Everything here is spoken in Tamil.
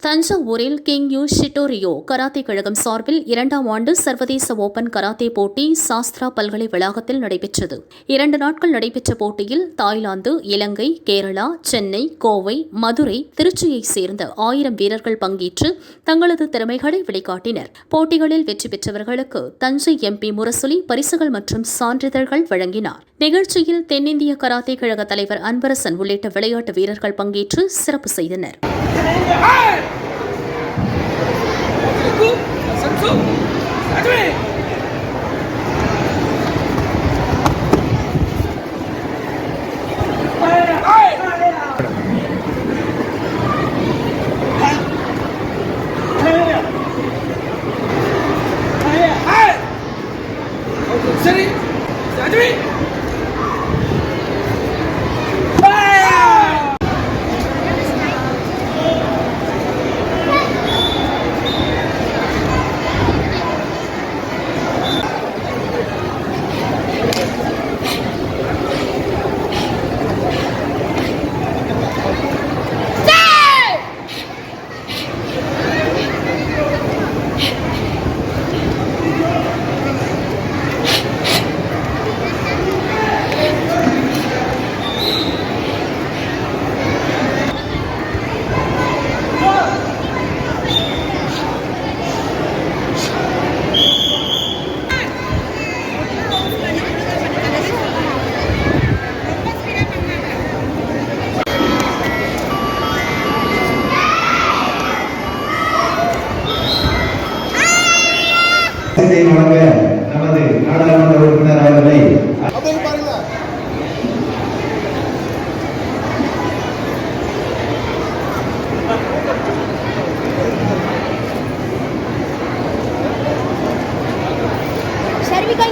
தஞ்சாவூரில் கிங் யூ ஷிட்டோரியோ கராத்தே கழகம் சார்பில் 2ஆம் ஆண்டு சர்வதேச ஓபன் கராத்தே போட்டி சாஸ்திரா பல்கலை வளாகத்தில் நடைபெற்றது. 2 நாட்கள் நடைபெற்ற போட்டியில் தாய்லாந்து, இலங்கை, கேரளா, சென்னை, கோவை, மதுரை, திருச்சியைச் சேர்ந்த 1000 வீரர்கள் பங்கேற்று தங்களது திறமைகளை வெளிக்காட்டினர். போட்டிகளில் வெற்றி பெற்றவர்களுக்கு தஞ்சை MP முரசொலி பரிசுகள் மற்றும் சான்றிதழ்கள் வழங்கினார். நிகழ்ச்சியில் தென்னிந்திய கராத்தே கழக தலைவர் அன்பரசன் உள்ளிட்ட விளையாட்டு வீரர்கள் பங்கேற்று சிறப்பு செய்தனர். நமது நாடாளுமன்ற உறுப்பினர் அவர்களை सर्विका